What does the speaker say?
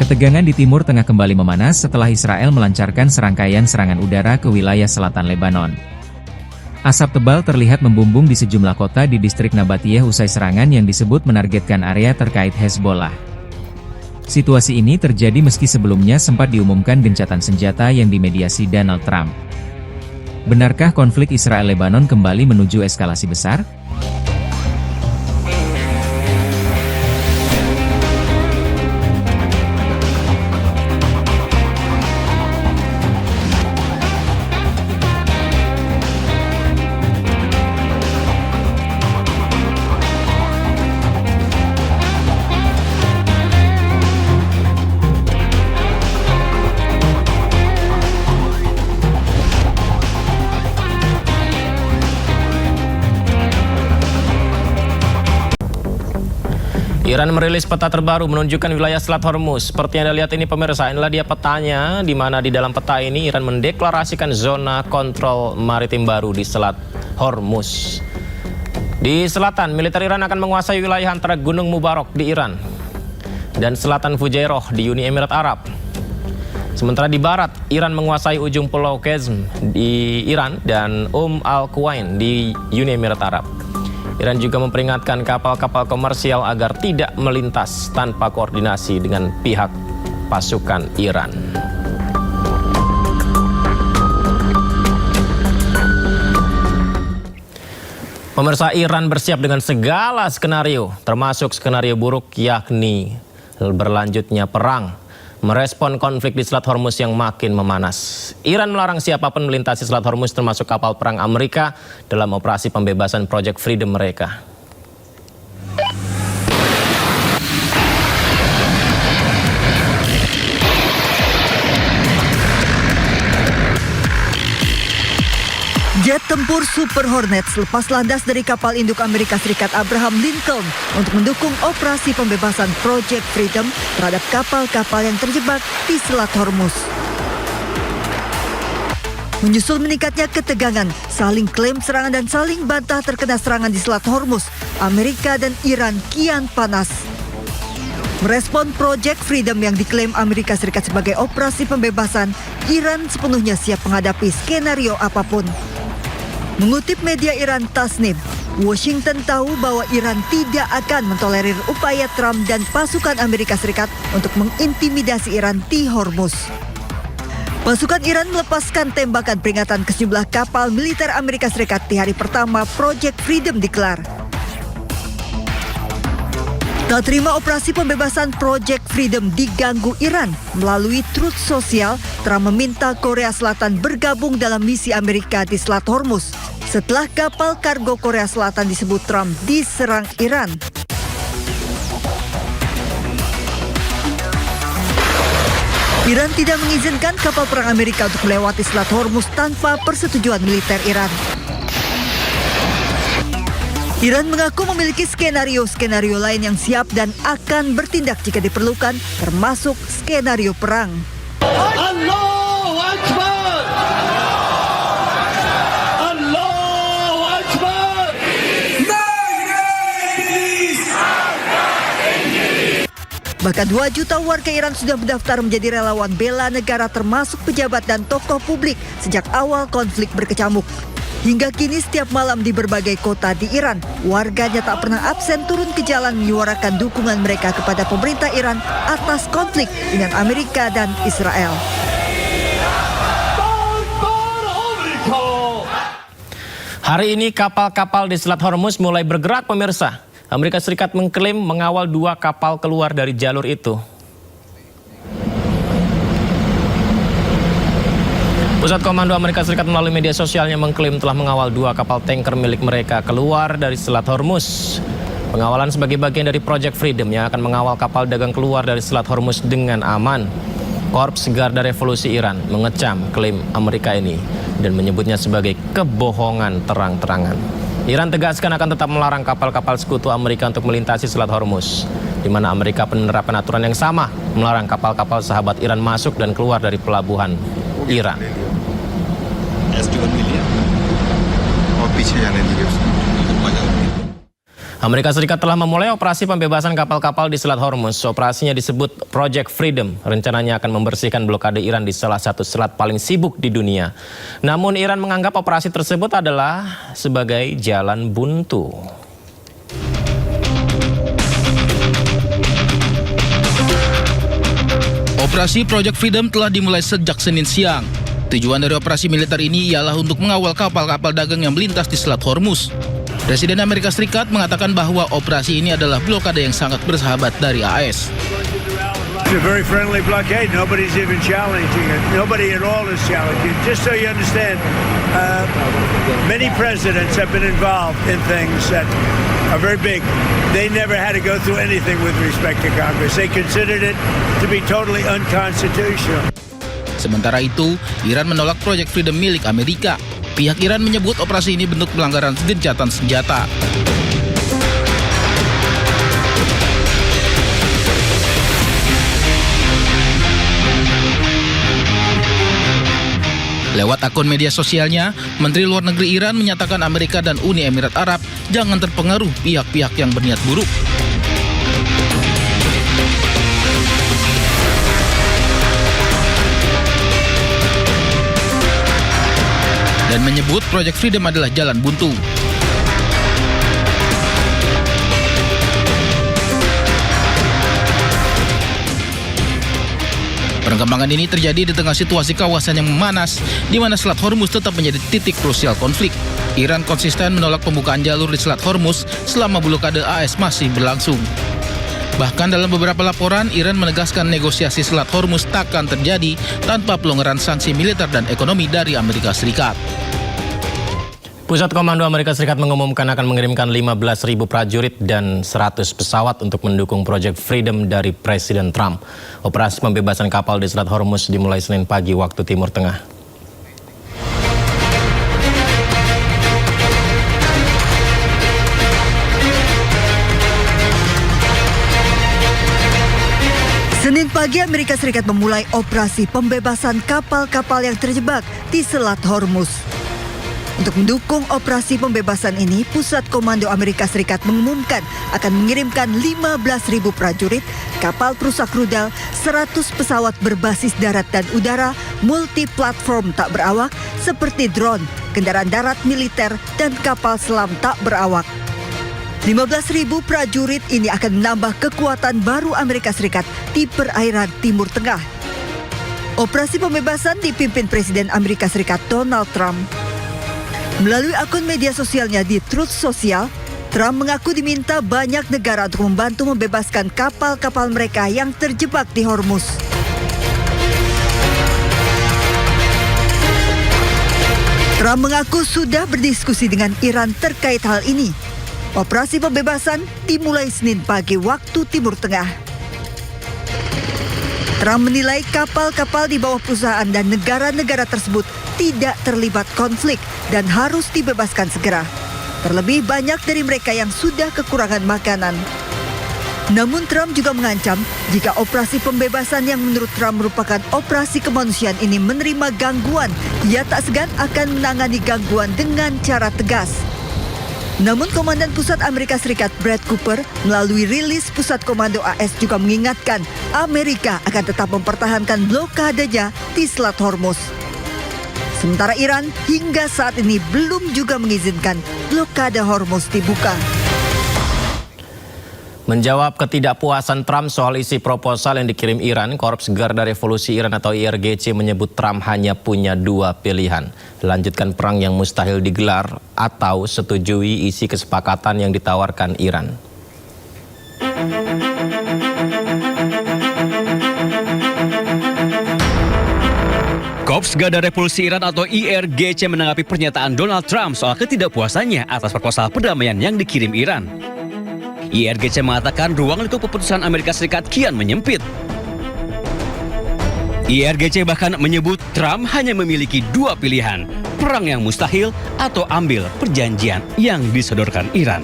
Ketegangan di Timur Tengah kembali memanas setelah Israel melancarkan serangkaian serangan udara ke wilayah selatan Lebanon. Asap tebal terlihat membumbung di sejumlah kota di distrik Nabatiyah usai serangan yang disebut menargetkan area terkait Hezbollah. Situasi ini terjadi meski sebelumnya sempat diumumkan gencatan senjata yang dimediasi Donald Trump. Benarkah konflik Israel-Lebanon kembali menuju eskalasi besar? Iran merilis peta terbaru menunjukkan wilayah Selat Hormuz. Seperti yang Anda lihat ini pemirsa, inilah dia petanya, di mana di dalam peta ini Iran mendeklarasikan zona kontrol maritim baru di Selat Hormuz. Di selatan, militer Iran akan menguasai wilayah antara Gunung Mubarak di Iran dan selatan Fujairah di Uni Emirat Arab. Sementara di barat, Iran menguasai ujung Pulau Qeshm di Iran dan Al-Quwain di Uni Emirat Arab. Iran juga memperingatkan kapal-kapal komersial agar tidak melintas tanpa koordinasi dengan pihak pasukan Iran. Pemirsa, Iran bersiap dengan segala skenario, termasuk skenario buruk yakni berlanjutnya perang. Merespon konflik di Selat Hormuz yang makin memanas, Iran melarang siapapun melintasi Selat Hormuz termasuk kapal perang Amerika dalam operasi pembebasan Project Freedom mereka. Jet tempur Super Hornets lepas landas dari kapal induk Amerika Serikat Abraham Lincoln untuk mendukung operasi pembebasan Project Freedom terhadap kapal-kapal yang terjebak di Selat Hormuz. Menyusul meningkatnya ketegangan, saling klaim serangan dan saling bantah terkena serangan di Selat Hormuz, Amerika dan Iran kian panas. Merespon Project Freedom yang diklaim Amerika Serikat sebagai operasi pembebasan, Iran sepenuhnya siap menghadapi skenario apapun. Mengutip media Iran Tasnim, Washington tahu bahwa Iran tidak akan mentolerir upaya Trump dan pasukan Amerika Serikat untuk mengintimidasi Iran di Hormuz. Pasukan Iran melepaskan tembakan peringatan ke sejumlah kapal militer Amerika Serikat di hari pertama Project Freedom digelar. Tak terima operasi pembebasan Project Freedom diganggu Iran, melalui Truth Social, Trump meminta Korea Selatan bergabung dalam misi Amerika di Selat Hormuz setelah kapal kargo Korea Selatan disebut Trump diserang Iran. Iran tidak mengizinkan kapal perang Amerika untuk melewati Selat Hormuz tanpa persetujuan militer Iran. Iran mengaku memiliki skenario-skenario lain yang siap dan akan bertindak jika diperlukan, termasuk skenario perang. Allahu Akbar! Allahu Akbar! Bahkan 2 juta warga Iran sudah mendaftar menjadi relawan bela negara termasuk pejabat dan tokoh publik sejak awal konflik berkecamuk. Hingga kini setiap malam di berbagai kota di Iran, warganya tak pernah absen turun ke jalan menyuarakan dukungan mereka kepada pemerintah Iran atas konflik dengan Amerika dan Israel. Hari ini kapal-kapal di Selat Hormuz mulai bergerak pemirsa. Amerika Serikat mengklaim mengawal 2 kapal keluar dari jalur itu. Pusat Komando Amerika Serikat melalui media sosialnya mengklaim telah mengawal 2 kapal tanker milik mereka keluar dari Selat Hormuz. Pengawalan sebagai bagian dari Project Freedom yang akan mengawal kapal dagang keluar dari Selat Hormuz dengan aman. Korps Garda Revolusi Iran mengecam klaim Amerika ini dan menyebutnya sebagai kebohongan terang-terangan. Iran tegaskan akan tetap melarang kapal-kapal sekutu Amerika untuk melintasi Selat Hormuz, di mana Amerika menerapkan aturan yang sama, melarang kapal-kapal sahabat Iran masuk dan keluar dari pelabuhan Iran. Amerika Serikat telah memulai operasi pembebasan kapal-kapal di Selat Hormuz. Operasinya disebut Project Freedom. Rencananya akan membersihkan blokade Iran di salah satu selat paling sibuk di dunia. Namun Iran menganggap operasi tersebut adalah sebagai jalan buntu. Operasi Project Freedom telah dimulai sejak Senin siang. Tujuan dari operasi militer ini ialah untuk mengawal kapal-kapal dagang yang melintas di Selat Hormuz. Presiden Amerika Serikat mengatakan bahwa operasi ini adalah blokade yang sangat bersahabat dari AS. It's a very friendly blockade. Nobody's even challenging it. Nobody at all is challenging it. Just so you understand, many presidents have been involved in things that are very big. They never had to go through anything with respect to Congress. They considered it to be totally unconstitutional. Sementara itu, Iran menolak Project Freedom milik Amerika. Pihak Iran menyebut operasi ini bentuk pelanggaran gencatan senjata. Lewat akun media sosialnya, Menteri Luar Negeri Iran menyatakan Amerika dan Uni Emirat Arab jangan terpengaruh pihak-pihak yang berniat buruk. Dan menyebut Project Freedom adalah jalan buntu. Perkembangan ini terjadi di tengah situasi kawasan yang memanas, di mana Selat Hormuz tetap menjadi titik krusial konflik. Iran konsisten menolak pembukaan jalur di Selat Hormuz selama blokade AS masih berlangsung. Bahkan dalam beberapa laporan, Iran menegaskan negosiasi Selat Hormuz takkan terjadi tanpa pelonggaran sanksi militer dan ekonomi dari Amerika Serikat. Pusat Komando Amerika Serikat mengumumkan akan mengirimkan 15.000 prajurit dan 100 pesawat untuk mendukung Project Freedom dari Presiden Trump. Operasi pembebasan kapal di Selat Hormuz dimulai Senin pagi waktu Timur Tengah. Senin pagi Amerika Serikat memulai operasi pembebasan kapal-kapal yang terjebak di Selat Hormuz. Untuk mendukung operasi pembebasan ini, Pusat Komando Amerika Serikat mengumumkan akan mengirimkan 15.000 prajurit, kapal perusak rudal, 100 pesawat berbasis darat dan udara, multi-platform tak berawak seperti drone, kendaraan darat militer, dan kapal selam tak berawak. 15.000 prajurit ini akan menambah kekuatan baru Amerika Serikat di perairan Timur Tengah. Operasi pembebasan dipimpin Presiden Amerika Serikat Donald Trump. Melalui akun media sosialnya di Truth Social, Trump mengaku diminta banyak negara untuk membantu membebaskan kapal-kapal mereka yang terjebak di Hormuz. Trump mengaku sudah berdiskusi dengan Iran terkait hal ini. Operasi pembebasan dimulai Senin pagi waktu Timur Tengah. Trump menilai kapal-kapal di bawah perusahaan dan negara-negara tersebut tidak terlibat konflik dan harus dibebaskan segera. Terlebih banyak dari mereka yang sudah kekurangan makanan. Namun Trump juga mengancam jika operasi pembebasan yang menurut Trump merupakan operasi kemanusiaan ini menerima gangguan, ia tak segan akan menangani gangguan dengan cara tegas. Namun Komandan Pusat Amerika Serikat Brad Cooper melalui rilis Pusat Komando AS juga mengingatkan Amerika akan tetap mempertahankan blokadenya di Selat Hormuz. Sementara Iran hingga saat ini belum juga mengizinkan blokade Hormuz dibuka. Menjawab ketidakpuasan Trump soal isi proposal yang dikirim Iran, Korps Garda Revolusi Iran atau IRGC menyebut Trump hanya punya dua pilihan. Lanjutkan perang yang mustahil digelar atau setujui isi kesepakatan yang ditawarkan Iran. Korps Garda Revolusi Iran atau IRGC menanggapi pernyataan Donald Trump soal ketidakpuasannya atas proposal perdamaian yang dikirim Iran. IRGC mengatakan ruang lingkup keputusan Amerika Serikat kian menyempit. IRGC bahkan menyebut Trump hanya memiliki dua pilihan, perang yang mustahil atau ambil perjanjian yang disodorkan Iran.